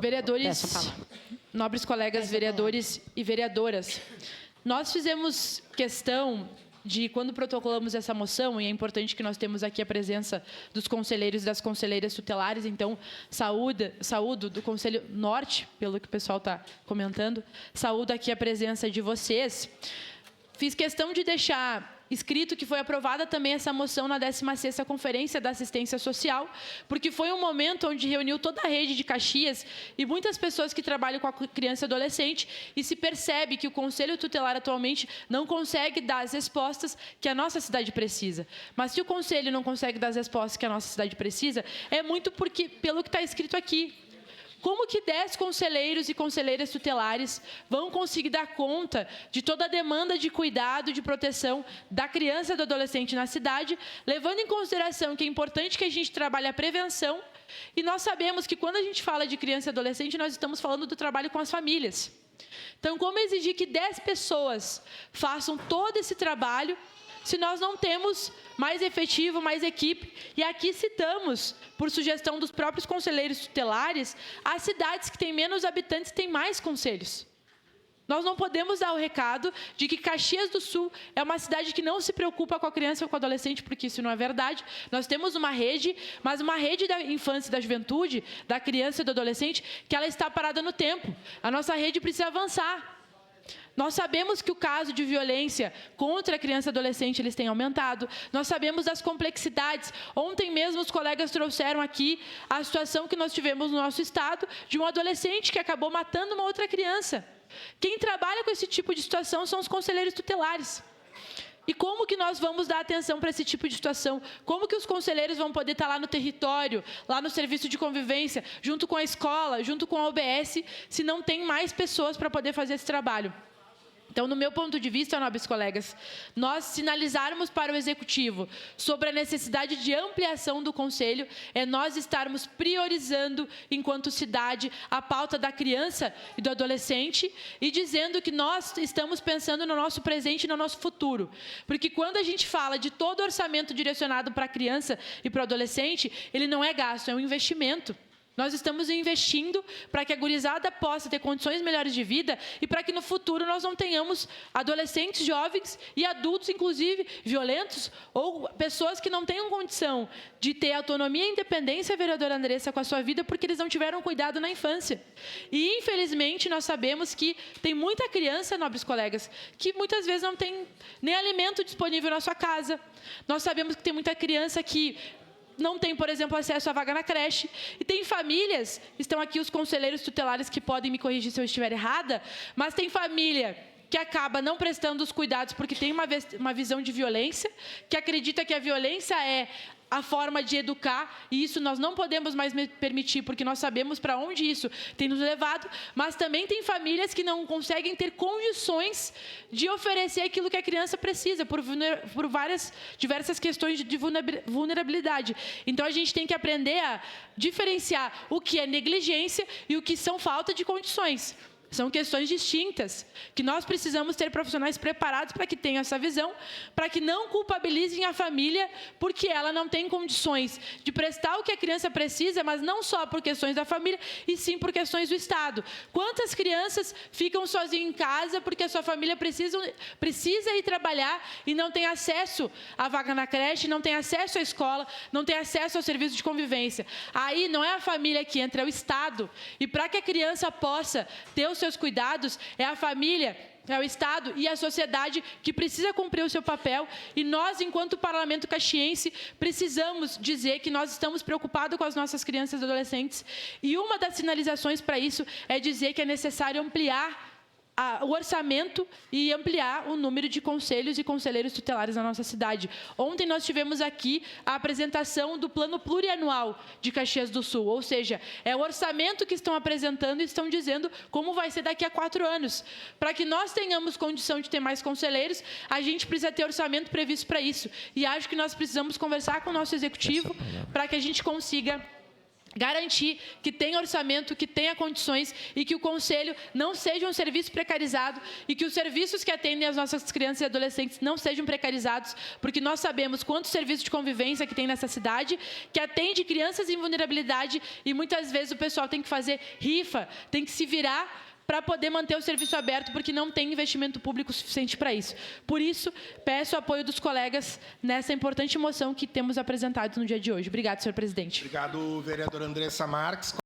Vereadores, nobres colegas vereadores e vereadoras, nós fizemos questão de, quando protocolamos essa moção, e é importante que nós temos aqui a presença dos conselheiros e das conselheiras tutelares, então, saúdo do Conselho Norte, pelo que o pessoal está comentando, saúdo aqui a presença de vocês. Fiz questão de deixar escrito que foi aprovada também essa moção na 16ª Conferência da Assistência Social, porque foi um momento onde reuniu toda a rede de Caxias e muitas pessoas que trabalham com a criança e adolescente, e se percebe que o Conselho Tutelar atualmente não consegue dar as respostas que a nossa cidade precisa. Mas se o Conselho não consegue dar as respostas que a nossa cidade precisa, é muito pelo que está escrito aqui. Como que 10 conselheiros e conselheiras tutelares vão conseguir dar conta de toda a demanda de cuidado, de proteção da criança e do adolescente na cidade, levando em consideração que é importante que a gente trabalhe a prevenção, e nós sabemos que quando a gente fala de criança e adolescente, nós estamos falando do trabalho com as famílias. Então, como exigir que 10 pessoas façam todo esse trabalho, se nós não temos mais efetivo, mais equipe? E aqui citamos, por sugestão dos próprios conselheiros tutelares, as cidades que têm menos habitantes têm mais conselhos. Nós não podemos dar o recado de que Caxias do Sul é uma cidade que não se preocupa com a criança ou com o adolescente, porque isso não é verdade. Nós temos uma rede, mas uma rede da infância e da juventude, da criança e do adolescente, que ela está parada no tempo. A nossa rede precisa avançar. Nós sabemos que o caso de violência contra a criança e adolescente eles têm aumentado. Nós sabemos das complexidades. Ontem mesmo os colegas trouxeram aqui a situação que nós tivemos no nosso estado de um adolescente que acabou matando uma outra criança. Quem trabalha com esse tipo de situação são os conselheiros tutelares. E como que nós vamos dar atenção para esse tipo de situação? Como que os conselheiros vão poder estar lá no território, lá no serviço de convivência, junto com a escola, junto com a OBS, se não tem mais pessoas para poder fazer esse trabalho? Então, no meu ponto de vista, nobres colegas, nós sinalizarmos para o Executivo sobre a necessidade de ampliação do Conselho é nós estarmos priorizando, enquanto cidade, a pauta da criança e do adolescente e dizendo que nós estamos pensando no nosso presente e no nosso futuro. Porque quando a gente fala de todo orçamento direcionado para a criança e para o adolescente, ele não é gasto, é um investimento. Nós estamos investindo para que a gurizada possa ter condições melhores de vida e para que no futuro nós não tenhamos adolescentes, jovens e adultos, inclusive, violentos ou pessoas que não tenham condição de ter autonomia e independência, vereadora Andressa, com a sua vida porque eles não tiveram cuidado na infância. E, infelizmente, nós sabemos que tem muita criança, nobres colegas, que muitas vezes não tem nem alimento disponível na sua casa. Nós sabemos que tem muita criança que não tem, por exemplo, acesso à vaga na creche. E tem famílias, estão aqui os conselheiros tutelares que podem me corrigir se eu estiver errada, mas tem família que acaba não prestando os cuidados porque tem uma visão de violência, que acredita que a violência é a forma de educar, e isso nós não podemos mais permitir, porque nós sabemos para onde isso tem nos levado, mas também tem famílias que não conseguem ter condições de oferecer aquilo que a criança precisa, por diversas questões de vulnerabilidade. Então, a gente tem que aprender a diferenciar o que é negligência e o que são falta de condições. São questões distintas, que nós precisamos ter profissionais preparados para que tenham essa visão, para que não culpabilizem a família porque ela não tem condições de prestar o que a criança precisa, mas não só por questões da família, e sim por questões do Estado. Quantas crianças ficam sozinhas em casa porque a sua família precisa ir trabalhar e não tem acesso à vaga na creche, não tem acesso à escola, não tem acesso ao serviço de convivência? Aí não é a família que entra, é o Estado. E para que a criança possa ter os seus cuidados, é a família, é o Estado e a sociedade que precisa cumprir o seu papel, e nós, enquanto parlamento caxiense, precisamos dizer que nós estamos preocupados com as nossas crianças e adolescentes, e uma das sinalizações para isso é dizer que é necessário ampliar o orçamento e ampliar o número de conselhos e conselheiros tutelares na nossa cidade. Ontem nós tivemos aqui a apresentação do plano plurianual de Caxias do Sul, ou seja, é o orçamento que estão apresentando e estão dizendo como vai ser daqui a 4 anos. Para que nós tenhamos condição de ter mais conselheiros, a gente precisa ter orçamento previsto para isso. E acho que nós precisamos conversar com o nosso executivo para que a gente consiga garantir que tenha orçamento, que tenha condições e que o Conselho não seja um serviço precarizado e que os serviços que atendem as nossas crianças e adolescentes não sejam precarizados, porque nós sabemos quanto serviço de convivência que tem nessa cidade, que atende crianças em vulnerabilidade e muitas vezes o pessoal tem que fazer rifa, tem que se virar para poder manter o serviço aberto, porque não tem investimento público suficiente para isso. Por isso, peço o apoio dos colegas nessa importante moção que temos apresentado no dia de hoje. Obrigado, senhor presidente. Obrigado, vereadora Andressa Marques.